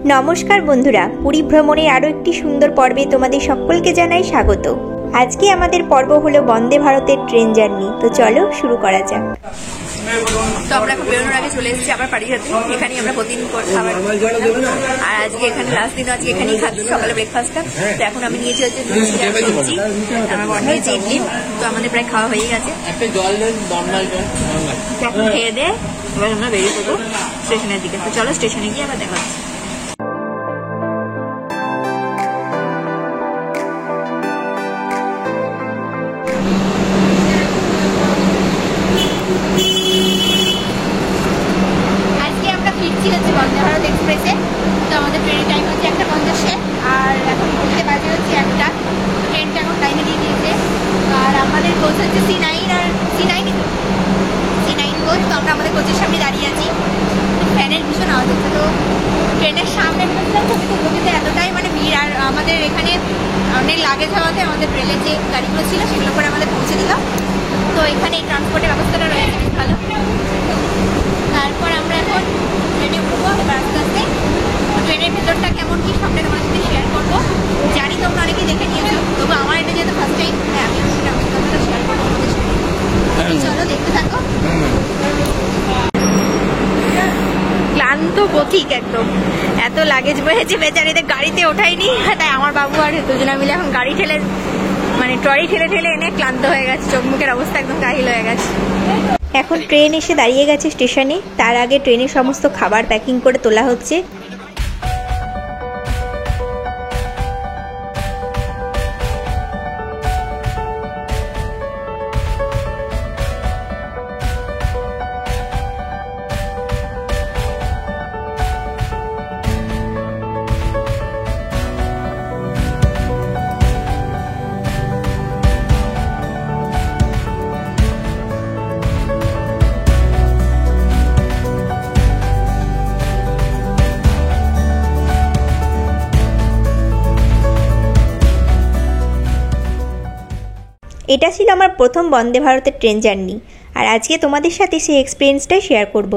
নমস্কার বন্ধুরা, পুরী ভ্রমণের আরো একটি সুন্দর পর্বে তোমাদের সকলকে জানাই স্বাগত। আজকে আমাদের পর্ব হলো বন্দে ভারতের ট্রেন জার্নি। তো চলো শুরু করা যাক। তো আমরা এখন বেরোনোর আগে চলে এসেছি আবার পাড়িঘাটে। এখানেই আমরা প্রতিদিন খাবার, আর আজকে এখানে লাস্ট দিন, আজকে এখানেই খাচ্ছি সকালে ব্রেকফাস্টটা। তো এখন আমি নিয়েছি হচ্ছে সবজি, আমার বড় নিয়েছি ইডলি। তো আমাদের প্রায় খাওয়া হয়ে গেছে। এখন খেয়ে দিয়ে এবার আমরা বেরিয়ে পড়বো স্টেশনের দিকে। তো চলো স্টেশনে গিয়ে আবার দেখা হচ্ছে। বন্দে ভারত এক্সপ্রেসে। তো আমাদের ট্রেনের টাইম হচ্ছে 1:50, আর এখন ঘুরতে বাজে হচ্ছে 1টা। ট্রেনটা এখন টাইমে দিয়ে দিয়েছে, আর আমাদের কোচ হচ্ছে C9 আর C9 কোচ। তো আমরা আমাদের কোচের সামনে দাঁড়িয়ে আছি, ফ্যানের ভীষণ আওয়াজ হচ্ছে। তো ট্রেনের সামনে কিন্তু এতটাই ভিড়, আর আমাদের এখানে অনেক লাগেজ হওয়াতে আমাদের রেলের যে গাড়িগুলো ছিল সেগুলো করে আমাদের পৌঁছে দিল। তো এখানে এই ট্রান্সপোর্টের ব্যবস্থাটা রয়েছে বেশ ভালো। তারপর আমরা এখন ট্রেনে উঠবো এবার আস্তে আস্তে। ট্রেনের ভেতরটা কেমন কি সবটা তোমার সাথে শেয়ার করবো। জানি তোমরা অনেকেই দেখে নিয়েছো, তবু আমার এটা যেহেতু ফার্স্ট টাইম, আমি সেটা অভিজ্ঞতাটা শেয়ার করবো আমাদের সাথে। চলো দেখতে থাকো। ক্লান্ত পথিক একদম, এত লাগেজ বয়েছে বেচারিদের গাড়িতে ওঠাইনি, তাই আমার বাবু আর দুজনে মিলে এখন গাড়ি ঠেলে ট্রলি ঠেলে ঠেলে এনে ক্লান্ত হয়ে গেছে। চোখ মুখের অবস্থা একদম কাহিল হয়ে গেছে। এখন ট্রেন এসে দাঁড়িয়ে গেছে স্টেশনে। তার আগে ট্রেনের সমস্ত খাবার প্যাকিং করে তোলা হচ্ছে। এটা ছিল আমার প্রথম বন্দে ভারতের ট্রেন জার্নি, আর আজকে তোমাদের সাথে সেই এক্সপিরিয়েন্সটাই শেয়ার করব।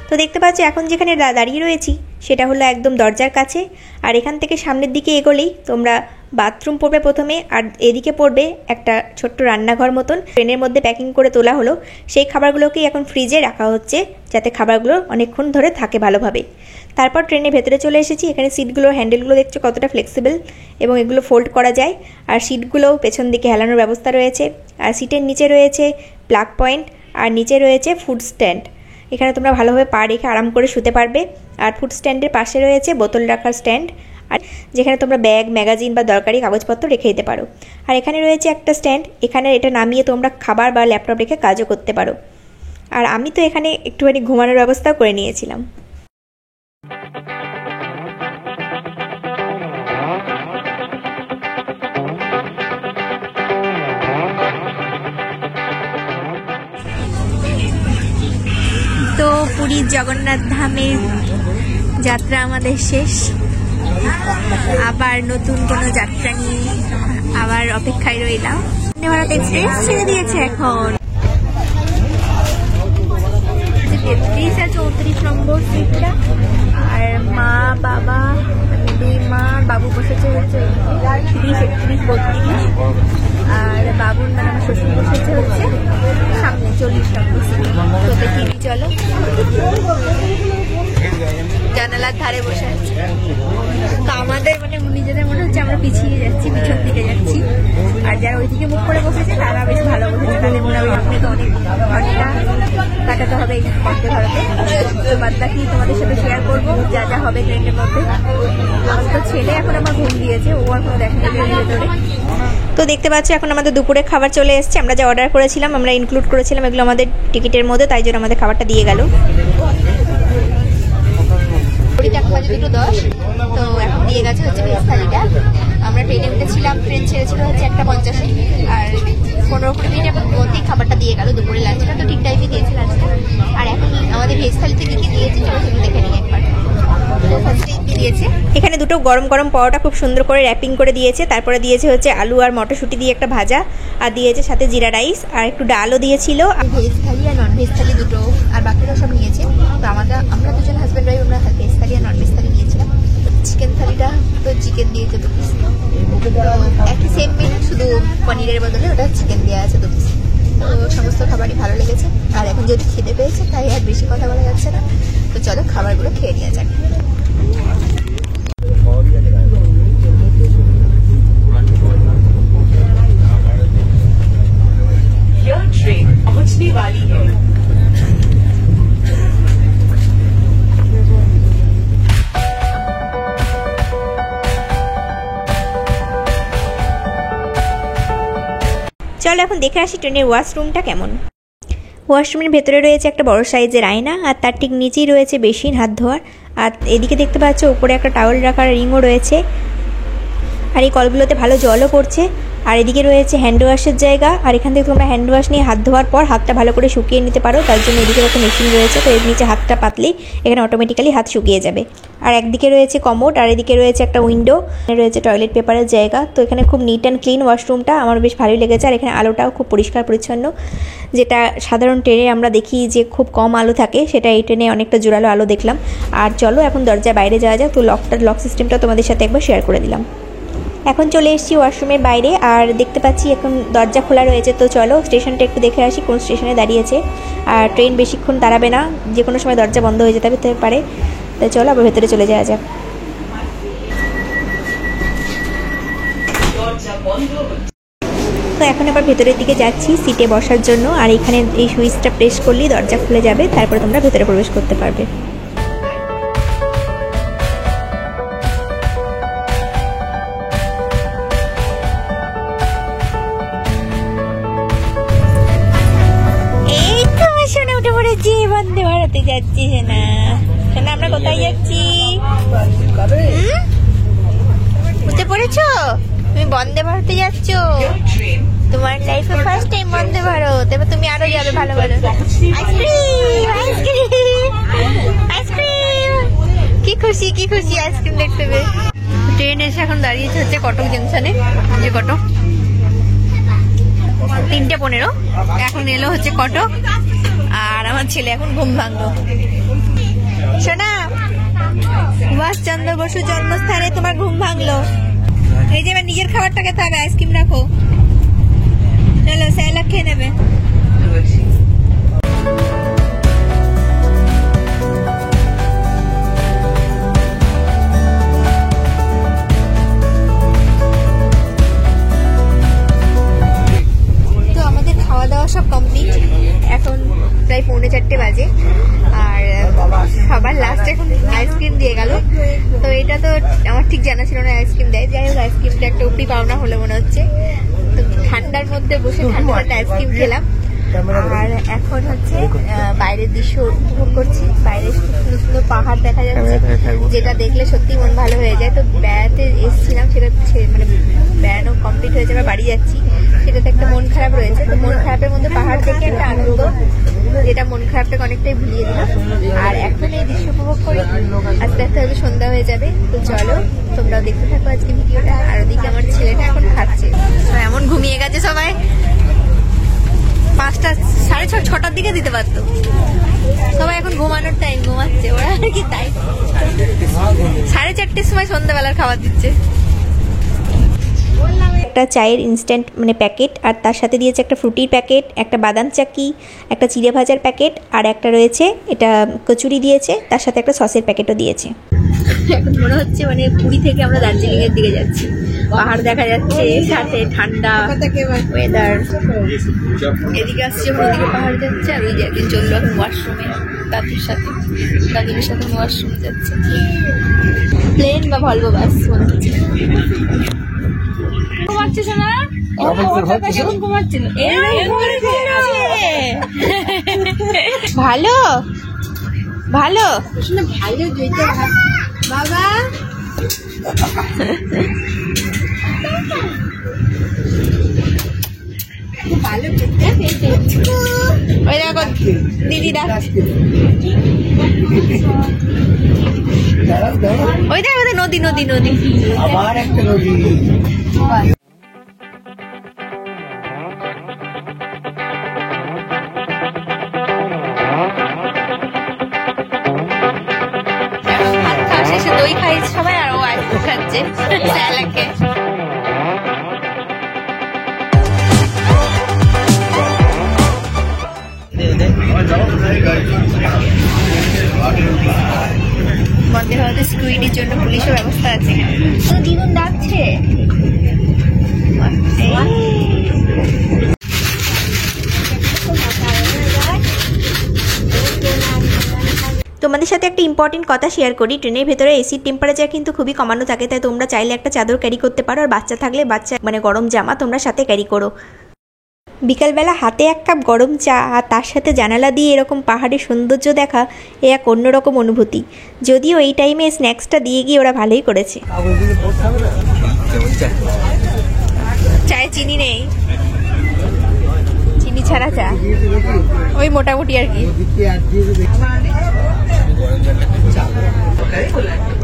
তো দেখতে পাচ্ছ এখন যেখানে দাঁড়িয়ে রয়েছি সেটা হলো একদম দরজার কাছে, আর এখান থেকে সামনের দিকে এগোলেই তোমরা বাথরুম পড়বে প্রথমে, আর এদিকে পড়বে একটা ছোট্ট রান্নাঘর মতন। ট্রেনের মধ্যে প্যাকিং করে তোলা হলো, সেই খাবারগুলোকেই এখন ফ্রিজে রাখা হচ্ছে যাতে খাবারগুলো অনেকক্ষণ ধরে থাকে ভালোভাবে। তারপর ট্রেনের ভেতরে চলে এসেছি। এখানে সিটগুলোর হ্যান্ডেলগুলো দেখছো কতটা ফ্লেক্সিবল, এবং এগুলো ফোল্ড করা যায়। আর সিটগুলোও পেছন দিকে হেলানোর ব্যবস্থা রয়েছে। আর সিটের নিচে রয়েছে প্লাগ পয়েন্ট, আর নিচে রয়েছে ফুড স্ট্যান্ড। এখানে তোমরা ভালোভাবে পা রেখে আরাম করে শুতে পারবে। আর ফুড স্ট্যান্ডের পাশে রয়েছে বোতল রাখার স্ট্যান্ড, আর যেখানে তোমরা ব্যাগ, ম্যাগাজিন বা দরকারি কাগজপত্র রেখে দিতে পারো। আর এখানে রয়েছে একটা স্ট্যান্ড, এখানে এটা নামিয়ে তোমরা খাবার বা ল্যাপটপ রেখে কাজও করতে পারো। আর আমি তো এখানে একটুখানি ঘুমানোর ব্যবস্থাও করে নিয়েছিলাম। তো পুরীর জগন্নাথ ধামের যাত্রা আমাদের শেষ। আবার নতুন কোনো যাত্রা নিয়ে আবার অপেক্ষায় রইলাম। বন্দে ভারত এক্সপ্রেস ছেড়ে দিয়েছে এখন 33 আর 34 নম্বর সিটটা। আর মা, বাবা, 2 মা, বাবু বসেছে হচ্ছে 30, 31, 32, আর বাবুর নাম আমার শ্বশুর বসেছে হচ্ছে সামনে 40 নম্বর সিট। তো দেখিনি, চলো। জানালার ধারে বসে আছে। তো আমাদের নিজেদের মনে হচ্ছে আমরা পিছিয়ে যাচ্ছি, পিছন দিকে যাচ্ছি। আর যারা ওইদিকে মুখ করে বসেছে তারা বেশ ভালো বসেছে, তাদের মনে হয় আপনি তো অনেক ঘন্টা কাটাতে হবে এই বন্দে ভারতে। তো বাদ বাকি তোমাদের সাথে শেয়ার করবো যা যা হবে ট্রেনের মধ্যে। আমার তো ছেলে এখন আমার ঘুম দিয়েছে, ও আর কোনো দেখা নেই ভেতরে। তো দেখতে পাচ্ছ এখন আমাদের দুপুরে খাবার চলে এসছে। আমরা যা অর্ডার করেছিলাম, আমরা ইনক্লুড করেছিলাম এগুলো আমাদের টিকিটের মধ্যে, তাই জন্য আমাদের খাবারটা দিয়ে গেল। 2:10। তো এখন দিয়ে গেছে হচ্ছে ভেজ থালিটা। আমরা ট্রেনে উঠেছিলাম, ট্রেন ছেড়েছিল হচ্ছে 1:50, আর 15-20 মিনিটের মধ্যেই খাবারটা দিয়ে গেল। দুপুরে লাঞ্চটা তো ঠিক টাইমে দিয়েছে লাঞ্চটা। আর এখন আমাদের ভেজ থালিতে কি কি দিয়েছে চলো সেগুলো দেখে নিই একবার। দিয়েছে এখানে দুটো গরম গরম পরোটা খুব সুন্দর করে র্যাপিং করে দিয়েছে। তারপরে দিয়েছে হচ্ছে আলু আর মটরশুঁটি দিয়ে একটা ভাজা, আর দিয়েছে সাথে জিরা রাইস, আর একটু ডালও দিয়েছিল। ভেজ থালি আর নন ভেজ থালি দুটো, আর বাকিরা সব নিয়েছে। তো আমরা দুজন হাজব্যান্ড ওয়াইফ আমরা ভেজ থালি আর নন ভেজ থালি নিয়েছিলাম। এটা তো চিকেন দিয়েছে 2 পিস, একই সেম মেনু, শুধু পনিরের বদলে ওটা চিকেন দেওয়া আছে 2 পিস। তো সমস্ত খাবারই ভালো লেগেছে। আর এখন যেহেতু খিদে পেয়েছে তাই আর বেশি কথা বলা যাচ্ছে না, তো চলো খাবারগুলো খেয়ে নেওয়া যাক। ट्रेन पहुंचने वाली है। চলো এখন দেখে আসি ট্রেনের ওয়াশরুমটা কেমন। ওয়াশরুমের ভেতরে রয়েছে একটা বড় সাইজের আয়না, আর তার ঠিক নিচেই রয়েছে বেসিন হাত ধোয়ার। আর এদিকে দেখতে পাচ্ছ উপরে একটা টাওয়েল রাখার রিংও রয়েছে, আর এই কলগুলোতে ভালো জলও পড়ছে। আর এদিকে রয়েছে হ্যান্ড ওয়াশের জায়গা, আর এখান থেকে তোমরা হ্যান্ড ওয়াশ নিয়ে হাত ধোয়ার পর হাতটা ভালো করে শুকিয়ে নিতে পারো, তার জন্য এদিকে একটা মেশিন রয়েছে। তো এর নিচে হাতটা পাতলেই এখানে অটোমেটিক্যালি হাত শুকিয়ে যাবে। আর একদিকে রয়েছে কমোড, আর এদিকে রয়েছে একটা উইন্ডো, রয়েছে টয়লেট পেপারের জায়গা। তো এখানে খুব নিট অ্যান্ড ক্লিন ওয়াশরুমটা, আমার বেশ ভালোই লেগেছে। আর এখানে আলোটাও খুব পরিষ্কার পরিচ্ছন্ন, যেটা সাধারণ ট্রেনে আমরা দেখি যে খুব কম আলো থাকে, সেটা এই ট্রেনে অনেকটা জোরালো আলো দেখলাম। আর চলো এখন দরজার বাইরে যাওয়া যাক। তো লক সিস্টেমটা তোমাদের সাথে একবার শেয়ার করে দিলাম। এখন চলে এসেছি ওয়াশরুমের বাইরে, আর দেখতে পাচ্ছি এখন দরজা খোলা রয়েছে। তো চলো স্টেশনটা একটু দেখে আসি কোন স্টেশনে দাঁড়িয়েছে। আর ট্রেন বেশিক্ষণ দাঁড়াবে না, যে কোনো সময় দরজা বন্ধ হয়ে যেতে পারে। তো চলো আবার ভেতরে চলে যাওয়া যাক। তো এখন আবার ভেতরের দিকে যাচ্ছি সিটে বসার জন্য। আর এখানে এই সুইচটা প্রেস করলেই দরজা খুলে যাবে, তারপরে তোমরা ভেতরে প্রবেশ করতে পারবে। বন্দে ভারতে যাচ্ছি সোনা, সোনা আমরা কোথায় যাচ্ছি? বুঝতে পেরেছো? তুমি বন্দে ভারতে যাচ্ছ, তোমার লাইফে ফার্স্ট টাইম বন্দে ভারত। এবার তুমি আরো যাবে ভালো ভালো। আইসক্রিম আইসক্রিম আইসক্রিম, কি খুশি কি খুশি আইসক্রিম দেখতে পেয়ে। ট্রেন এসে এখন দাঁড়িয়েছে হচ্ছে কটক জংশনে, যে কটক 3:15 এখন এলো হচ্ছে কটক। আর আমার ছেলে এখন ঘুম ভাঙলো। শোনা, সুভাষচন্দ্র বসু জন্মস্থানে তোমার ঘুম ভাঙলো। এই যে এবার নিজের খাবারটা খেতে হবে, আইসক্রিম রাখো। চলো স্যালাড খেয়ে নেবে। তো আমাদের খাওয়া দাওয়া সব কমপ্লিট, এখন প্রায় 3:45 বাজে। আর সবার লাস্ট এখন আইসক্রিম দিয়ে গেল। তো এটা তো আমার ঠিক জানা ছিল না আইসক্রিম দেয়, যাই হোক আইসক্রিমটা একটা উপরি পাওনা হলে মনে হচ্ছে। তো ঠান্ডার মধ্যে বসে ঠান্ডা আইসক্রিম খেলাম। আর এখন হচ্ছে বাইরের দৃশ্য উপভোগ করছি। বাইরে সুন্দর সুন্দর পাহাড় দেখা যাচ্ছে, যেটা দেখলে সত্যি মন ভালো হয়ে যায়। তো বেড়াতে এসেছিলাম, সেটা মানে বেড়ানো কমপ্লিট হয়ে যাবে, বাড়ি যাচ্ছি, সেটাতে একটা মন খারাপ রয়েছে। তো মন খারাপের মধ্যে পাহাড় দেখে একটা আনন্দ, যেটা মন খারাপটাকে অনেকটাই ভুলিয়ে দিল। আর এখন এই দৃশ্য উপভোগ করি, আস্তে আস্তে হয়তো সন্ধ্যা হয়ে যাবে। তো চলো তোমরাও দেখতে থাকো আজকে ভিডিওটা। আর ওদিকে আমার ছেলেটা এখন খাচ্ছে, এমন ঘুমিয়ে গেছে সবাই। 5টা 6:30 6টার দিকে দিতে পারতো, সবাই এখন ঘুমানোর টাইম, ঘুমাচ্ছে ওরা আর কি। তাই 4:30টার সময় সন্ধ্যাবেলার খাবার দিচ্ছে। একটা চায়ের ইনস্ট্যান্ট মানে প্যাকেট, আর তার সাথে দিয়েছে একটা ফ্রুটির প্যাকেট, একটা বাদাম চাকি, একটা চিড়ে ভাজার প্যাকেট, আর একটা রয়েছে এটা কচুরি দিয়েছে, তার সাথে একটা সসের প্যাকেটও দিয়েছে। এখন মনে হচ্ছে মানে পুরী থেকে আমরা দার্জিলিং এর দিকে যাচ্ছি। পাহাড় দেখা যাচ্ছে, সাথে ঠান্ডা ওয়েদার। এদিকে আসছে, ওদিকে পাহাড় যাচ্ছে। আর ওই যে একদিন চললো এখন ওয়াশরুমে দাদুর সাথে, দাদুর সাথে ওয়াশরুমে যাচ্ছে। প্লেন বা ভলভো বাস মনে হচ্ছে। ঘুমাচ্ছিস না? এখন ঘুমাচ্ছিল। ভালো ভালো ভালো বাবা। ভালো ওই দেখো দিদি ওই দেখো নদী নদী নদী, আবার একটা নদী। দই খাই সবাই, আর ও আইসক্রিম হচ্ছে স্যালাকে। বন্দে ভারতের স্কুইডের জন্য পুলিশের ব্যবস্থা আছে। তো দিদুন ডাকছে। তোমাদের সাথে একটা ইম্পর্টেন্ট কথা শেয়ার করি, ট্রেনের ভেতরে এসির টেম্পারেচার কিন্তু খুবই কমানো থাকে, তাই তোমরা চাইলে একটা চাদর ক্যারি করতে পারো, আর বাচ্চা থাকলে বাচ্চা মানে গরম জামা তোমরা সাথে ক্যারি করো। বিকালবেলা হাতে এক কাপ গরম চা আর তার সাথে জানালা দিয়ে এরকম পাহাড়ের সৌন্দর্য দেখা এ এক অন্যরকম অনুভূতি। যদিও এই টাইমে স্ন্যাক্সটা দিয়ে গিয়ে ওরা ভালোই করেছে। চায়ে চিনি নেই, চিনি ছাড়া চা, ওই মোটামুটি আর কি।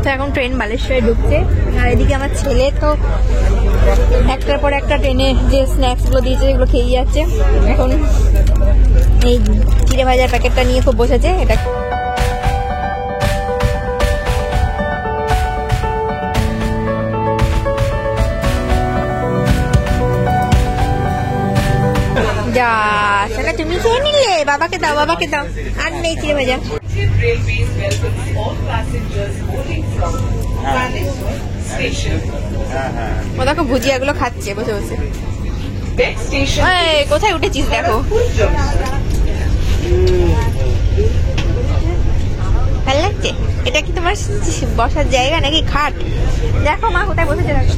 তো এখন ট্রেন বালেশ্বরে ঢুকছে, আর এদিকে আমার ছেলে তো একটার পর একটা ট্রেনে যে স্ন্যাক্সগুলো দিয়েছে সেগুলো খেয়ে যাচ্ছে। এখন এই চিড়ে ভাজার প্যাকেটটা নিয়ে খুব বসেছে। এটা যা সেটা তুমি খেয়ে নিলে, বাবাকে দাও, বাবাকে দাও। আর নেই চিড়ে ভাজা। Railways welcome all passengers boarding from Bhubaneswar station. ও দেখো ভুজিয়াগুলো খাচ্ছে বসে বসে। Next station এই, কোথায় উঠেছিস দেখো। ভালো লাগছে? এটা কি তোমার বসার জায়গা নাকি খাট? দেখো মা কোথায় বসেছে দেখো।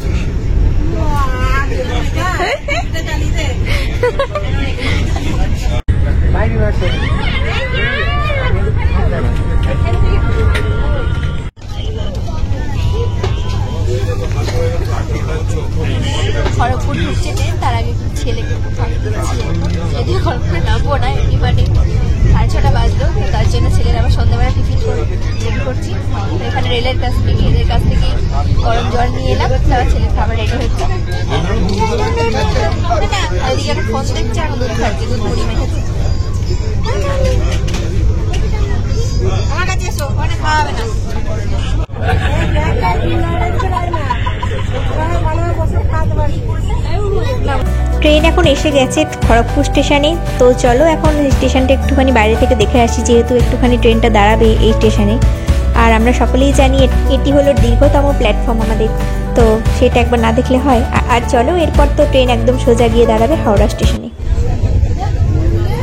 খড়গপুর ঢুকছে ট্রেন, তার আগে ছেলেকে খাইয়ে দিচ্ছি। যদিও খড়গপুরে নামবো না, এমনি মানে 6:30 বাজলো, তার জন্য ছেলের আবার সন্ধ্যাবেলা টিফিন রেডি করছি। তো এখানে রেলের কাছ থেকে গরম জল নিয়ে এলাম, তারপর ছেলের খাবার রেডি হচ্ছে। ওইদিকে একটা ফোন দেখছে, এখন দুধ খাচ্ছে, দুধ মুড়ি মেখেছে। আমার কাছে এসো, ওখানে খাওয়া হবে না। ট্রেন এখন এসে গেছে খড়গপুর স্টেশনে। তো চলো এখন স্টেশনটা একটুখানি বাইরে থেকে দেখে আসি, যেহেতু একটুখানি ট্রেনটা দাঁড়াবে এই স্টেশনে। আর আমরা সকলেই জানি এটি হলো দীর্ঘতম প্ল্যাটফর্ম আমাদের, তো সেটা একবার না দেখলে হয়। আর চলো এরপর তো ট্রেন একদম সোজা গিয়ে দাঁড়াবে হাওড়া স্টেশনে।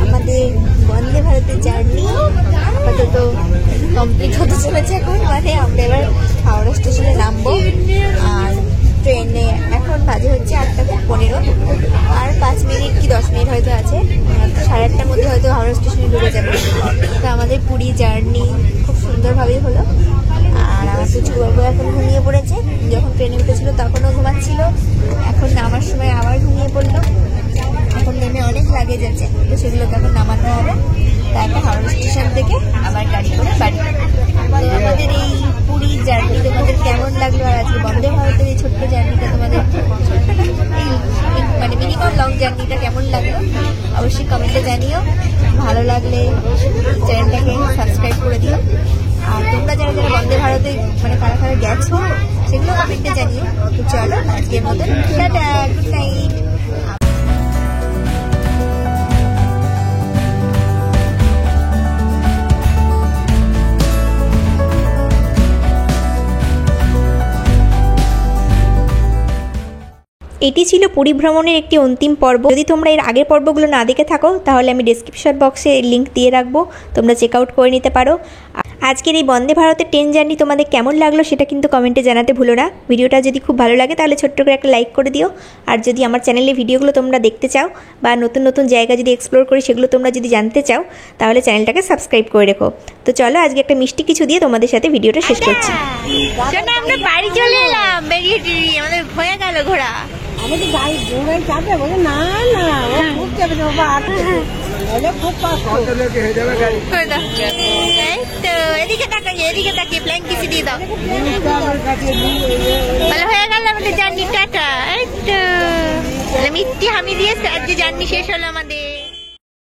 আমাদের বন্দে ভারতের জার্নি আপাতত কমপ্লিট হতে চলেছে এখন। মানে আমরা এবার হাওড়া স্টেশনে নামবো, আর ট্রেনে এখন বাজে হচ্ছে 8:15, আর 5 মিনিট কি 10 মিনিট হয়তো আছে। 8:30টার মধ্যে হয়তো হাওড়া স্টেশনে ঢুকে যাবে। তো আমাদের পুরী জার্নি খুব সুন্দরভাবেই হলো। আর আমার পুচকুবাবু এখন ঘুমিয়ে পড়েছে, যখন ট্রেনে উঠেছিল তখনও ঘুমাচ্ছিল, এখন নামার সময় আবার ঘুমিয়ে পড়লো। এখন নেমে অনেক লাগেজ আছে, তো সেগুলোকে এখন নামাতে হবে। তারপর হাওড়া স্টেশন থেকে আবার গাড়ি করে বাড়ি। তো আমাদের এই পুরী জার্নি তোমাদের কেমন লাগলো, আর আজকে বন্দে ভারতের এই ছোট্ট জার্নিটা তোমাদের এই মানে মিনিমাম লং জার্নিটা কেমন লাগলো অবশ্যই কমেন্টে জানিও। ভালো লাগলে চ্যানেলটাকে সাবস্ক্রাইব করে দিও। আর তোমরা যারা যারা বন্দে ভারতে মানে কারা কারা গেছো সেগুলো কমেন্টে জানিও। তো চলো আজকের মতন টাটা, গুড নাইট। এটি ছিল পুরী ভ্রমণের একটি অন্তিম পর্ব। যদি তোমরা এর আগের পর্বগুলো না দেখে থাকো তাহলে আমি ডেসক্রিপশন বক্সে লিঙ্ক দিয়ে রাখবো, তোমরা চেক আউট করে নিতে পারো। আজকের এই বন্দে ভারতের ট্রেন জার্নি তোমাদের কেমন লাগলো সেটা কিন্তু কমেন্টে জানাতে ভুলো না। ভিডিওটা যদি খুব ভালো লাগে তাহলে ছোট্ট করে একটা লাইক করে দিও। আর যদি আমার চ্যানেলে ভিডিওগুলো তোমরা দেখতে চাও বা নতুন নতুন জায়গা যদি এক্সপ্লোর করি সেগুলো তোমরা যদি জানতে চাও তাহলে চ্যানেলটাকে সাবস্ক্রাইব করে রেখো। তো চলো আজকে একটা মিষ্টি কিছু দিয়ে তোমাদের সাথে ভিডিওটা শেষ করছি। আমরা বাড়ি চলে এলাম, বেরিয়ে আমাদের হয়ে গেল ঘোরা। আমি তো গাড়ি ঘোড়ায় চাপে বলে না না ও খুব চাপে বাবা খুব পাস এদিকে তাকিয়ে প্ল্যান কিছু দিয়ে দাও। ভালো হয়ে গেল আমাদের জার্নি, টাটা। এই তো মিষ্টি হামি দিয়ে আজকে জার্নি শেষ হলো আমাদের।